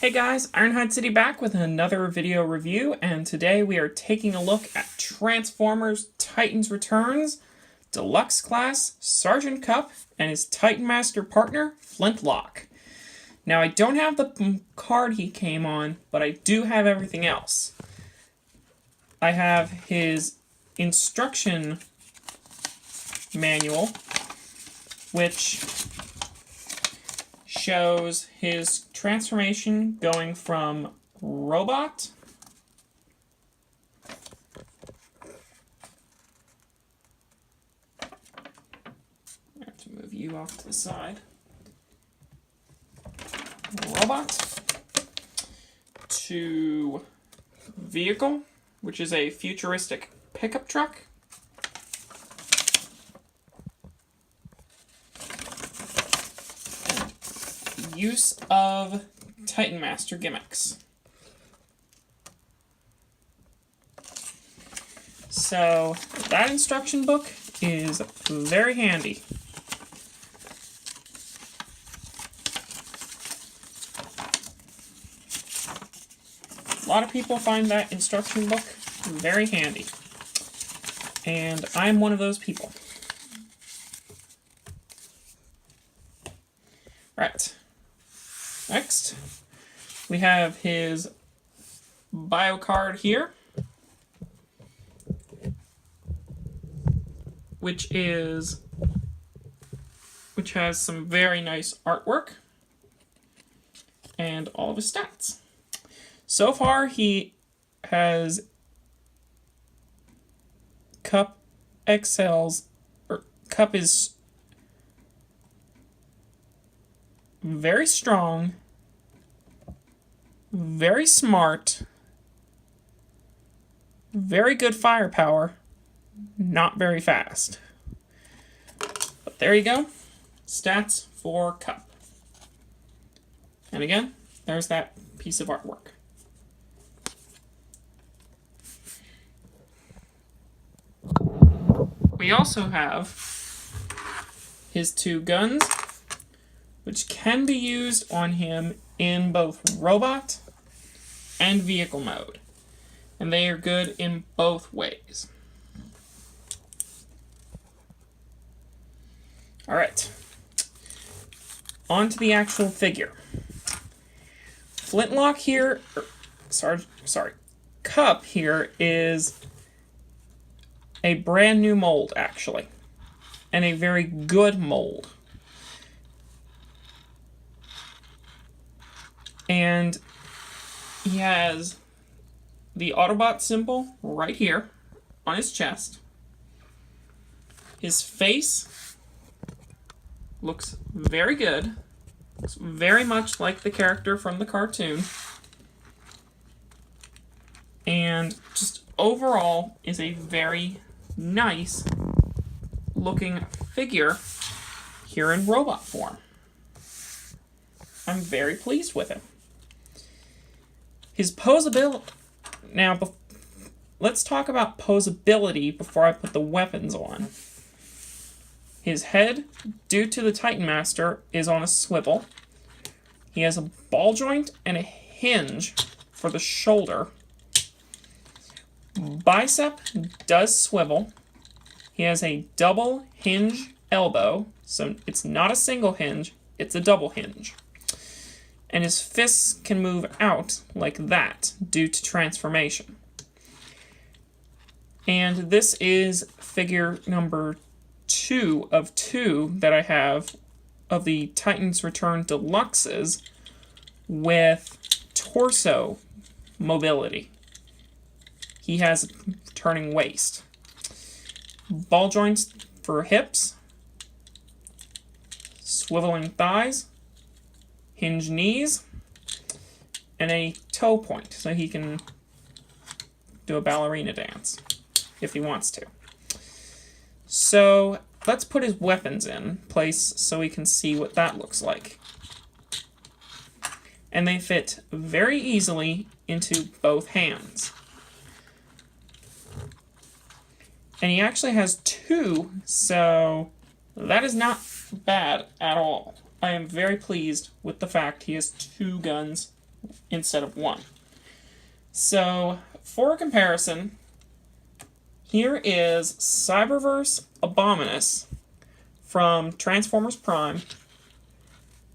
Hey guys, Ironhide City back with another video review, and today we are taking a look at Transformers Titans Returns Deluxe Class Sargent Kup and his Titan Master partner, Flintlock. Now I don't have the card he came on, but I do have everything else. I have his instruction manual, which shows his transformation going from robot I have to move you off to the side. Robot to vehicle, which is a futuristic pickup truck. Use of Titan Master gimmicks. So that instruction book is very handy. A lot of people find that instruction book very handy, and I'm one of those people. Right. Next, we have his bio card here, which has some very nice artwork and all of his stats. So far, he has Kup excels, or Kup is very strong, very smart, very good firepower, not very fast. But there you go. Stats for Kup. And again, there's that piece of artwork. We also have his two guns, which can be used on him in both robot and vehicle mode. And they are good in both ways. Alright. On to the actual figure. Flintlock here, Kup here is a brand new mold, actually. And a very good mold. And he has the Autobot symbol right here on his chest. His face looks very good. Looks very much like the character from the cartoon. And just overall is a very nice looking figure here in robot form. I'm very pleased with him. His posability... Now, let's talk about posability before I put the weapons on. His head, due to the Titan Master, is on a swivel. He has a ball joint and a hinge for the shoulder. Bicep does swivel. He has a double hinge elbow, so it's not a single hinge, it's a double hinge. And his fists can move out like that due to transformation. And this is figure number 2 of 2 that I have of the Titans Return Deluxes with torso mobility. He has a turning waist. Ball joints for hips, swiveling thighs, hinge knees, and a toe point, so he can do a ballerina dance if he wants to. So let's put his weapons in place so we can see what that looks like. And they fit very easily into both hands. And he actually has 2, so that is not bad at all. I am very pleased with the fact he has 2 guns instead of 1. So, for a comparison, here is Cyberverse Abominus from Transformers Prime,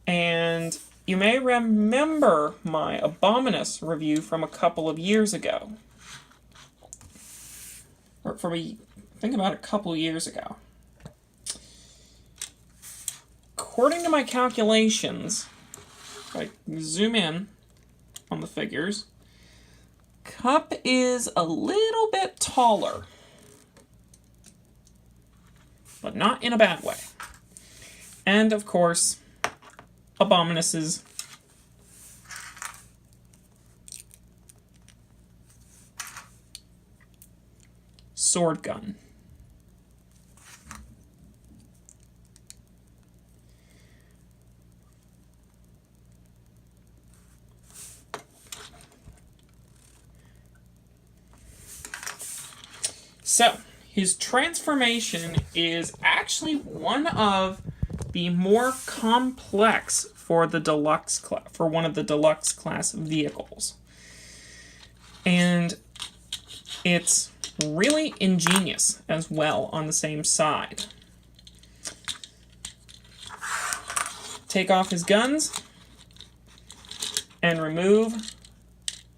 and you may remember my Abominus review from a couple of years ago. Or I think about a couple of years ago. According to my calculations, if I zoom in on the figures, Kup is a little bit taller, but not in a bad way. And, of course, Abominus's sword gun. So, his transformation is actually one of the more complex for the deluxe for one of the deluxe class vehicles. And it's really ingenious as well on the same side. Take off his guns and remove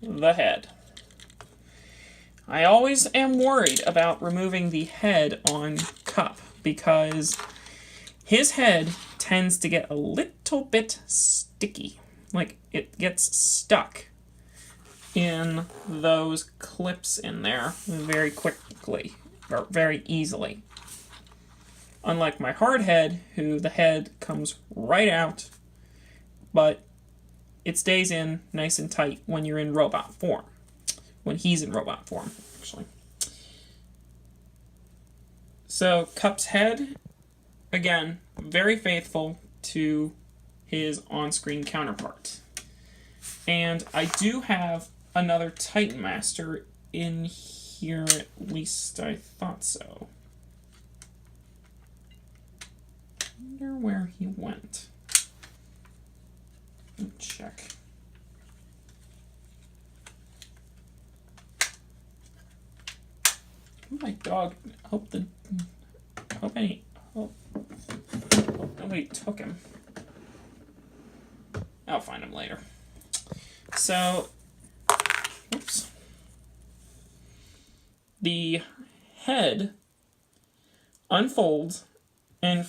the head. I always am worried about removing the head on Kup because his head tends to get a little bit sticky. Like, it gets stuck in those clips in there very quickly, or very easily. Unlike my hard head, who the head comes right out, but it stays in nice and tight when you're in robot form. When he's in robot form, actually. So, Kup's head, again, very faithful to his on-screen counterpart. And I do have another Titan Master in here, at least I thought so. I wonder where he went. Let me check. My dog. Hope nobody took him. I'll find him later. So, oops. The head unfolds, and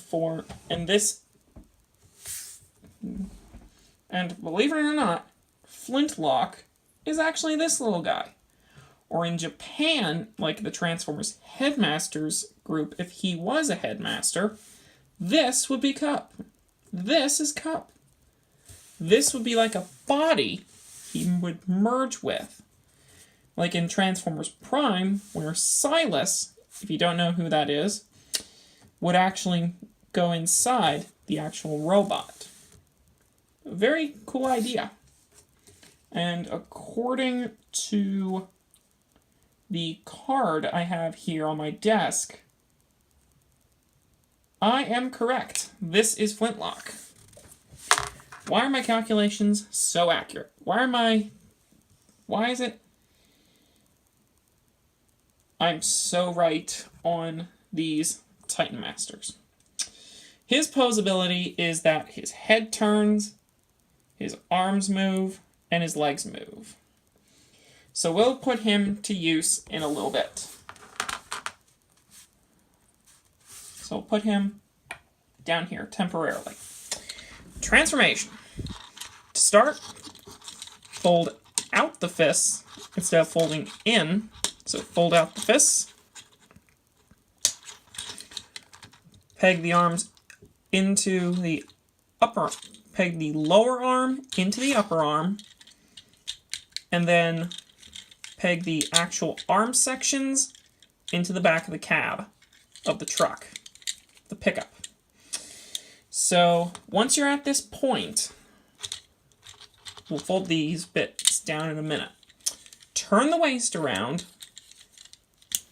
believe it or not, Flintlock is actually this little guy. Or in Japan, like the Transformers Headmasters group, if he was a headmaster, this would be Kup. This is Kup. This would be like a body he would merge with. Like in Transformers Prime, where Silas, if you don't know who that is, would actually go inside the actual robot. A very cool idea. And according to the card I have here on my desk, I am correct. This is Flintlock. Why are my calculations so accurate? Why is it I'm so right on these Titan Masters? His pose ability is that his head turns, his arms move, and his legs move. So we'll put him to use in a little bit. So we'll put him down here temporarily. Transformation. To start, fold out the fists instead of folding in. So fold out the fists. Peg the arms into the upper, peg the lower arm into the upper arm, and then peg the actual arm sections into the back of the cab of the truck, the pickup. So once you're at this point, we'll fold these bits down in a minute. Turn the waist around,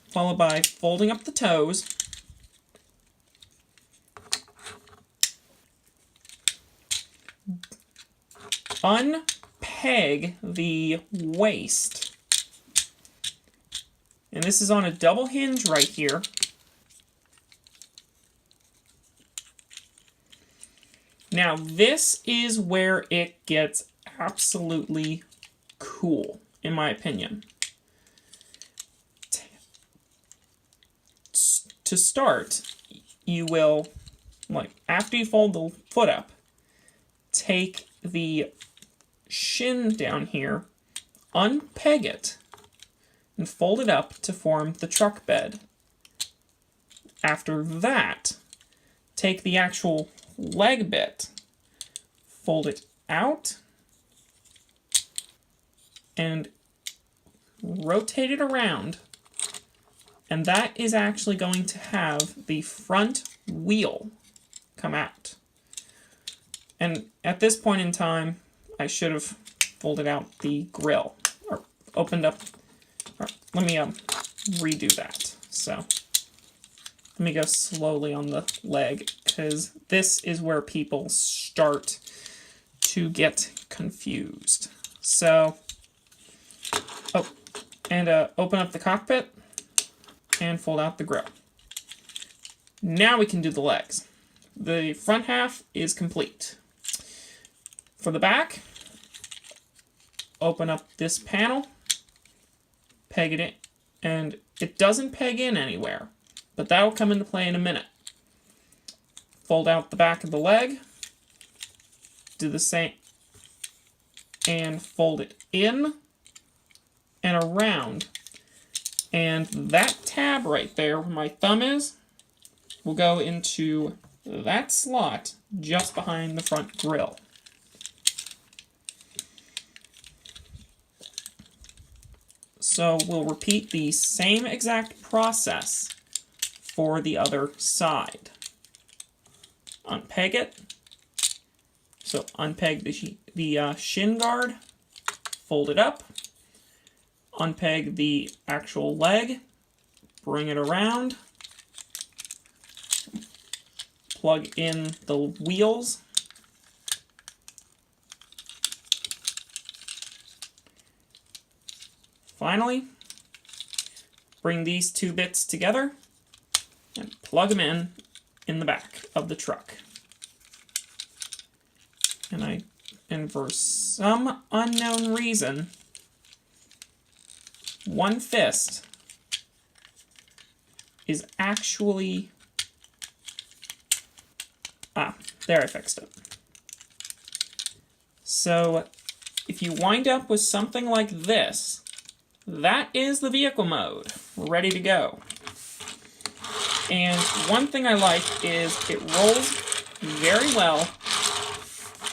followed by folding up the toes, peg the waist. And this is on a double hinge right here. Now, this is where it gets absolutely cool, in my opinion. To start, you will, after you fold the foot up, take the shin down here, unpeg it, and fold it up to form the truck bed. After that, take the actual leg bit, fold it out, and rotate it around, and that is actually going to have the front wheel come out. And at this point in time, I should have folded out the grill, or opened up, or let me redo that. So let me go slowly on the leg, because this is where people start to get confused. So, open up the cockpit and fold out the grill. Now we can do the legs. The front half is complete. For the back, open up this panel, peg it in, and it doesn't peg in anywhere, but that will come into play in a minute. Fold out the back of the leg, do the same, and fold it in and around. And that tab right there, where my thumb is, will go into that slot just behind the front grille. So we'll repeat the same exact process for the other side. Unpeg it. So unpeg the shin guard, fold it up, unpeg the actual leg, bring it around, plug in the wheels, finally, bring these two bits together and plug them in the back of the truck. And for some unknown reason, one fist is actually... there I fixed it. So, if you wind up with something like this, that is the vehicle mode. We're ready to go. And one thing I like is it rolls very well,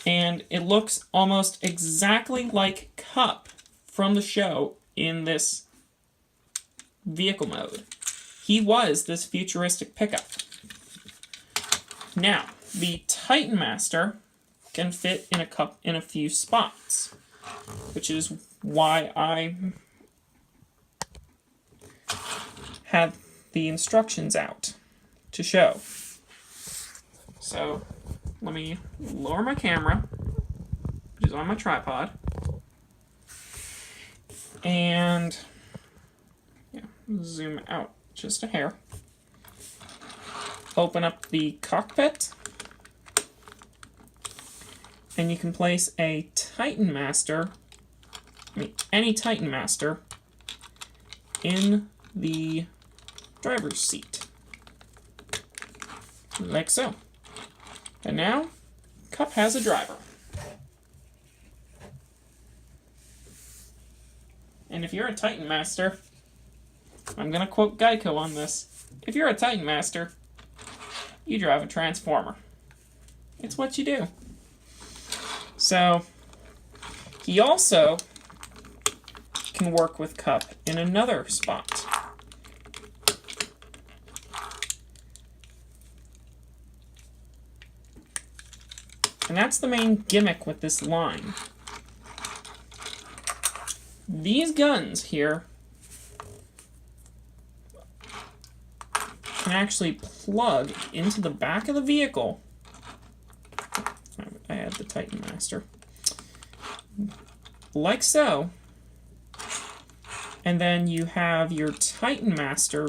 and it looks almost exactly like Kup from the show in this vehicle mode. He was this futuristic pickup. Now, the Titan Master can fit in a Kup in a few spots, which is why I have the instructions out to show. So, let me lower my camera, which is on my tripod, and zoom out just a hair. Open up the cockpit, and you can place a Titan Master, any Titan Master, in the driver's seat, like so. And now, Kup has a driver. And if you're a Titan Master, I'm going to quote Geico on this. If you're a Titan Master, you drive a Transformer. It's what you do. So, he also can work with Kup in another spot. And that's the main gimmick with this line. These guns here can actually plug into the back of the vehicle. I had the Titan Master. like so. And then you have your Titan Master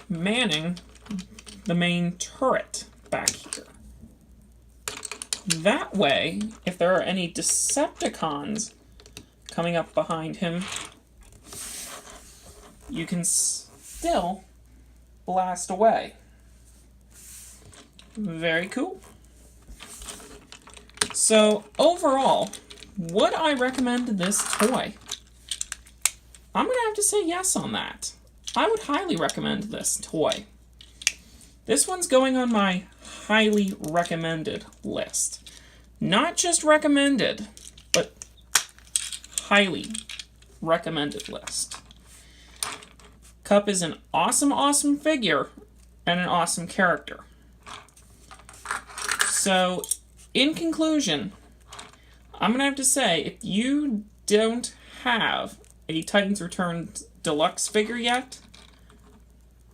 manning the main turret back here. That way, if there are any Decepticons coming up behind him, you can still blast away. Very cool. So, overall, would I recommend this toy? I'm going to have to say yes on that. I would highly recommend this toy. This one's going on my highly recommended list. Not just recommended, but highly recommended list. Kup is an awesome, awesome figure and an awesome character. So, in conclusion, I'm going to have to say, if you don't have a Titans Returned Deluxe figure yet,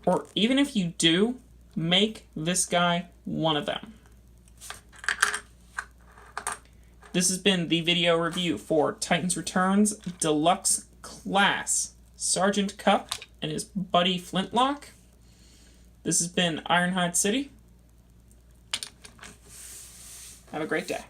or even if you do, make this guy one of them. This has been the video review for Titans Returns Deluxe Class Sargent Kup and his buddy Flintlock. This has been Ironhide City. Have a great day.